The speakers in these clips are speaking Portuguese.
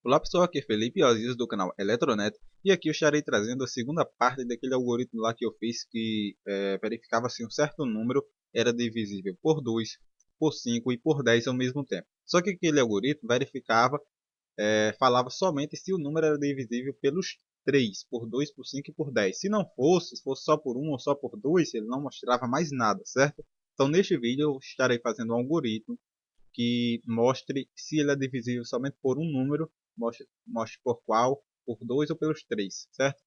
Olá pessoal, aqui é Felipe Aziz do canal Eletronet e aqui eu estarei trazendo a segunda parte daquele algoritmo lá que eu fiz que verificava se um certo número era divisível por 2, por 5 e por 10 ao mesmo tempo. Só que aquele algoritmo verificava, falava somente se o número era divisível pelos 3, por 2, por 5 e por 10. Se não fosse, se fosse só por 1 ou só por 2, ele não mostrava mais nada, certo? Então neste vídeo eu estarei fazendo um algoritmo que mostre se ele é divisível somente por um número, mostre por qual, por 2 ou pelos 3, certo?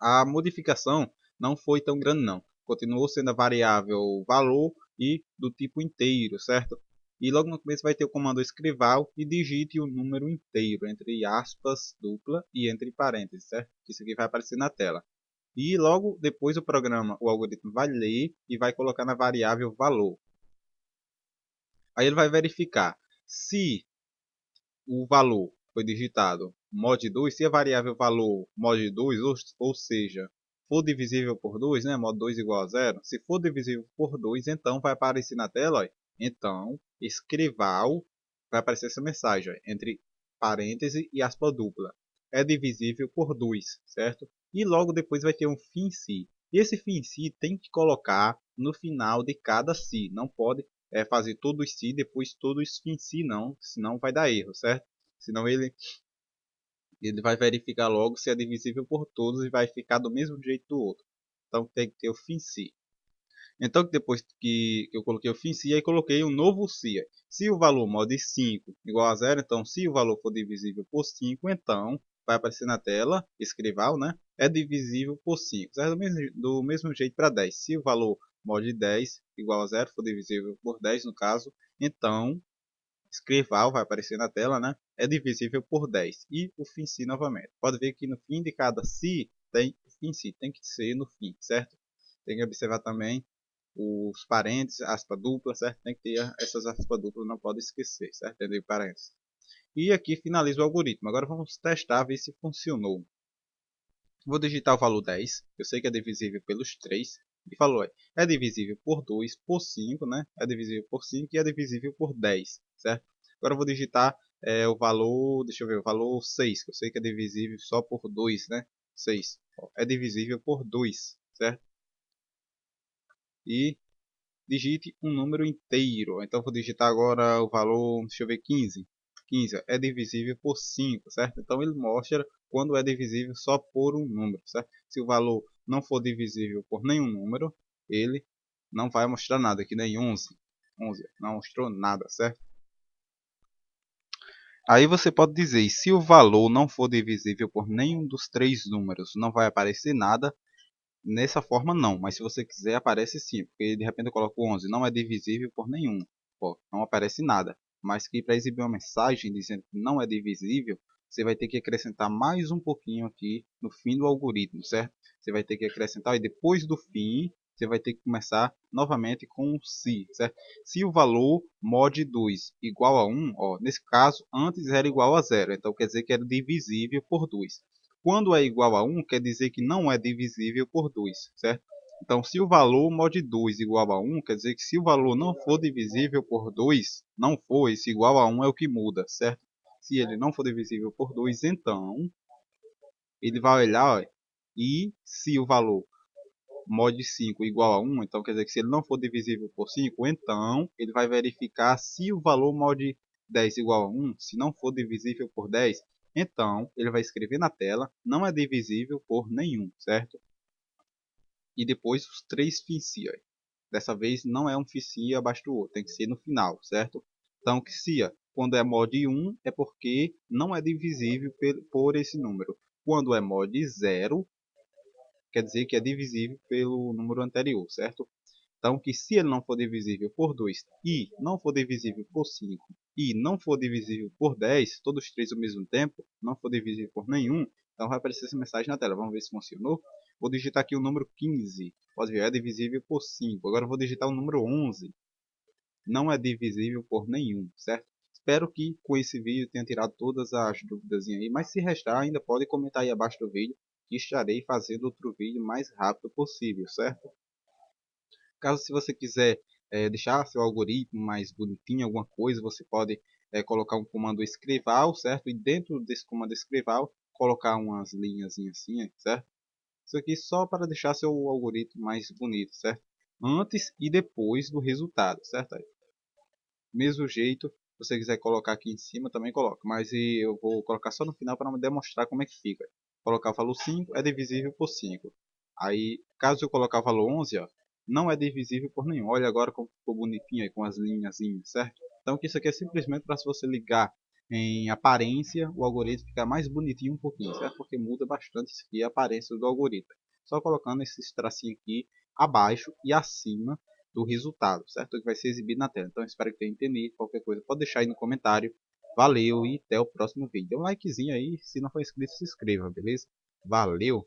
A modificação não foi tão grande não, continuou sendo a variável valor e do tipo inteiro, certo? E logo no começo vai ter o comando escrival e digite o número inteiro, entre aspas, dupla e entre parênteses, certo? Isso aqui vai aparecer na tela. E logo depois o programa, o algoritmo vai ler e vai colocar na variável valor. Aí ele vai verificar se o valor foi digitado mod 2, se a variável valor mod 2, ou seja, for divisível por 2, né, mod 2 igual a zero, se for divisível por 2, então vai aparecer na tela, ó, então, escrival, vai aparecer essa mensagem, ó, entre parêntese e aspa dupla, é divisível por 2, certo? E logo depois vai ter um fim se. E esse fim se tem que colocar no final de cada se, não pode fazer todos se depois todos fim se não, senão vai dar erro, certo? Senão ele vai verificar logo se é divisível por todos e vai ficar do mesmo jeito do outro. Então tem que ter o fim se. Então depois que eu coloquei o fim se, aí coloquei um novo se. Se o valor mod 5 igual a zero, então se o valor for divisível por 5, então vai aparecer na tela, escrival, né? É divisível por 5. Certo? Do mesmo jeito para 10. Se o valor mod 10 igual a zero for divisível por 10 no caso, então escrival vai aparecer na tela, né? É divisível por 10. E o fim se novamente. Pode ver que no fim de cada se tem o fim se, tem que ser no fim, certo? Tem que observar também os parênteses, aspa dupla, certo? Tem que ter essas aspas duplas, não pode esquecer, certo? Entendeu? Parênteses. E aqui finaliza o algoritmo. Agora vamos testar, ver se funcionou. Vou digitar o valor 10. Eu sei que é divisível pelos 3. E falou, é divisível por 2, por 5, né? É divisível por 5 e é divisível por 10, certo? Agora eu vou digitar o valor, deixa eu ver, o valor 6, que eu sei que é divisível só por 2, né? 6. É divisível por 2, certo? E digite um número inteiro. Então vou digitar agora o valor, deixa eu ver, 15. 15 é divisível por 5, certo? Então ele mostra quando é divisível só por um número, certo? Se o valor não for divisível por nenhum número, ele não vai mostrar nada, que nem 11. 11 não mostrou nada, certo? Aí você pode dizer, se o valor não for divisível por nenhum dos três números, não vai aparecer nada. Nessa forma não, mas se você quiser aparece sim, porque de repente eu coloco 11, não é divisível por nenhum, ó, não aparece nada. Mas que para exibir uma mensagem dizendo que não é divisível, você vai ter que acrescentar mais um pouquinho aqui no fim do algoritmo, certo? Você vai ter que acrescentar e depois do fim, você vai ter que começar novamente com o se, certo? Se o valor mod 2 igual a 1, ó, nesse caso antes era igual a zero, então quer dizer que era divisível por 2. Quando é igual a 1, quer dizer que não é divisível por 2, certo? Então, se o valor mod 2 igual a 1, quer dizer que se o valor não for divisível por 2, não for, esse igual a 1 é o que muda, certo? Se ele não for divisível por 2, então ele vai olhar, ó, e se o valor mod 5 igual a 1, então quer dizer que se ele não for divisível por 5, então ele vai verificar se o valor mod 10 igual a 1, se não for divisível por 10, então ele vai escrever na tela, não é divisível por nenhum, certo? E depois os três FICIA. Dessa vez não é um FICIA abaixo do outro, tem que ser no final, certo? Então, FICIA, quando é mod 1, é porque não é divisível por esse número. Quando é mod 0, quer dizer que é divisível pelo número anterior, certo? Então, que se ele não for divisível por 2 e não for divisível por 5 e não for divisível por 10, todos os três ao mesmo tempo, não for divisível por nenhum, então vai aparecer essa mensagem na tela. Vamos ver se funcionou. Vou digitar aqui o número 15. Pode ver, é divisível por 5. Agora vou digitar o número 11. Não é divisível por nenhum, certo? Espero que com esse vídeo tenha tirado todas as dúvidas aí, mas se restar ainda pode comentar aí abaixo do vídeo que estarei fazendo outro vídeo mais rápido possível, certo? Caso se você quiser deixar seu algoritmo mais bonitinho, alguma coisa, você pode colocar um comando escrival, certo? E dentro desse comando escrival, colocar umas linhas assim, certo? Isso aqui só para deixar seu algoritmo mais bonito, certo? Antes e depois do resultado, certo? Mesmo jeito, se você quiser colocar aqui em cima, também coloca. Mas eu vou colocar só no final para demonstrar como é que fica. Colocar o valor 5 é divisível por 5. Aí, caso eu colocar o valor 11, ó, não é divisível por nenhum. Olha agora como ficou bonitinho aí com as linhazinhas, certo? Então, que isso aqui é simplesmente para se você ligar em aparência, o algoritmo ficar mais bonitinho um pouquinho, certo? Porque muda bastante isso aqui, a aparência do algoritmo. Só colocando esses tracinhos aqui abaixo e acima do resultado, certo? Que vai ser exibido na tela. Então espero que tenha entendido. Qualquer coisa pode deixar aí no comentário. Valeu e até o próximo vídeo. Dê um likezinho aí, se não for inscrito, se inscreva, beleza? Valeu!